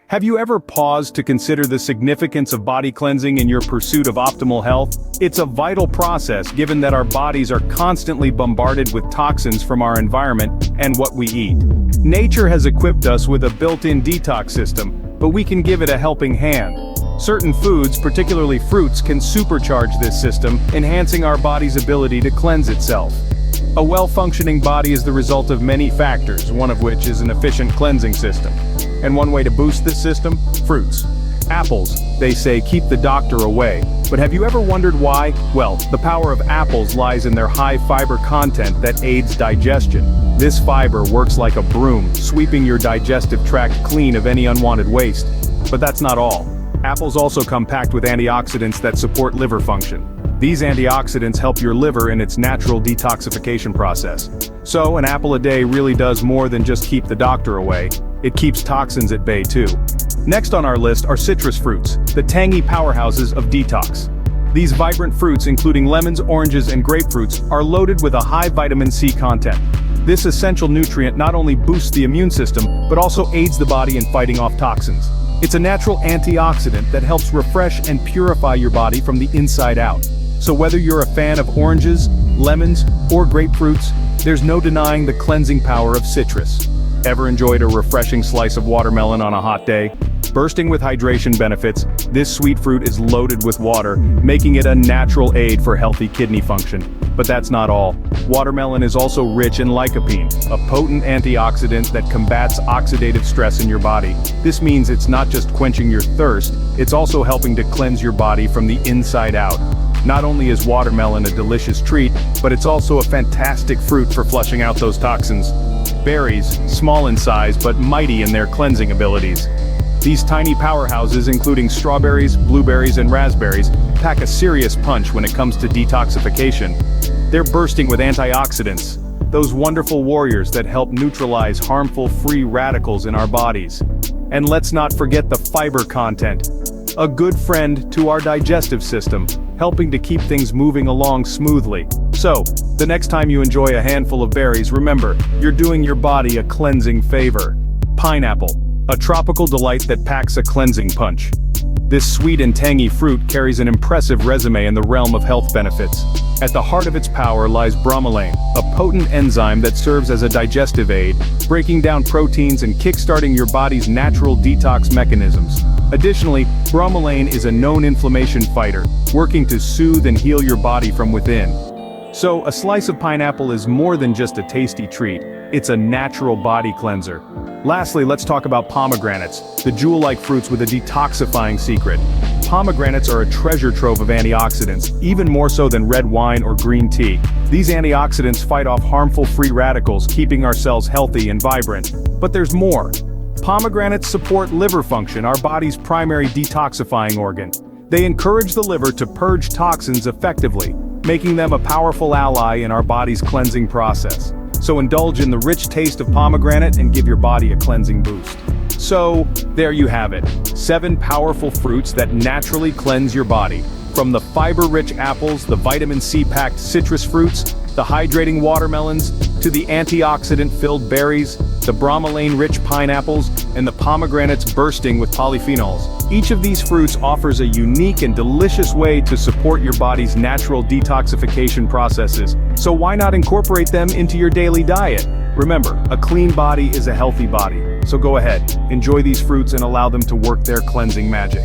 Have you ever paused to consider the significance of body cleansing in your pursuit of optimal health? It's a vital process given that our bodies are constantly bombarded with toxins from our environment and what we eat. Nature has equipped us with a built-in detox system, but we can give it a helping hand. Certain foods, particularly fruits, can supercharge this system, enhancing our body's ability to cleanse itself. A well-functioning body is the result of many factors, one of which is an efficient cleansing system. And one way to boost this system? Fruits. Apples, they say, keep the doctor away. But have you ever wondered why? Well, the power of apples lies in their high fiber content that aids digestion. This fiber works like a broom, sweeping your digestive tract clean of any unwanted waste. But that's not all. Apples also come packed with antioxidants that support liver function. These antioxidants help your liver in its natural detoxification process. So, an apple a day really does more than just keep the doctor away. It keeps toxins at bay too. Next on our list are citrus fruits, the tangy powerhouses of detox. These vibrant fruits, including lemons, oranges, and grapefruits, are loaded with a high vitamin C content. This essential nutrient not only boosts the immune system, but also aids the body in fighting off toxins. It's a natural antioxidant that helps refresh and purify your body from the inside out. So whether you're a fan of oranges, lemons, or grapefruits, there's no denying the cleansing power of citrus. Ever enjoyed a refreshing slice of watermelon on a hot day? Bursting with hydration benefits, this sweet fruit is loaded with water, making it a natural aid for healthy kidney function. But that's not all. Watermelon is also rich in lycopene, a potent antioxidant that combats oxidative stress in your body. This means it's not just quenching your thirst, it's also helping to cleanse your body from the inside out. Not only is watermelon a delicious treat, but it's also a fantastic fruit for flushing out those toxins. Berries, small in size but mighty in their cleansing abilities. These tiny powerhouses, including strawberries, blueberries, and raspberries, pack a serious punch when it comes to detoxification. They're bursting with antioxidants, those wonderful warriors that help neutralize harmful free radicals in our bodies. And let's not forget the fiber content, a good friend to our digestive system, helping to keep things moving along smoothly. So, the next time you enjoy a handful of berries, remember, you're doing your body a cleansing favor. Pineapple, a tropical delight that packs a cleansing punch. This sweet and tangy fruit carries an impressive resume in the realm of health benefits. At the heart of its power lies bromelain, a potent enzyme that serves as a digestive aid, breaking down proteins and kickstarting your body's natural detox mechanisms. Additionally, bromelain is a known inflammation fighter, working to soothe and heal your body from within. So, a slice of pineapple is more than just a tasty treat, it's a natural body cleanser. Lastly, let's talk about pomegranates, the jewel-like fruits with a detoxifying secret. Pomegranates are a treasure trove of antioxidants, even more so than red wine or green tea. These antioxidants fight off harmful free radicals, keeping our cells healthy and vibrant. But there's more. Pomegranates support liver function, our body's primary detoxifying organ. They encourage the liver to purge toxins effectively, making them a powerful ally in our body's cleansing process. So indulge in the rich taste of pomegranate and give your body a cleansing boost. So, there you have it. 7 powerful fruits that naturally cleanse your body. From the fiber-rich apples, the vitamin C-packed citrus fruits, the hydrating watermelons, to the antioxidant-filled berries, the bromelain-rich pineapples, and the pomegranates bursting with polyphenols. Each of these fruits offers a unique and delicious way to support your body's natural detoxification processes, so why not incorporate them into your daily diet? Remember, a clean body is a healthy body, so go ahead, enjoy these fruits and allow them to work their cleansing magic.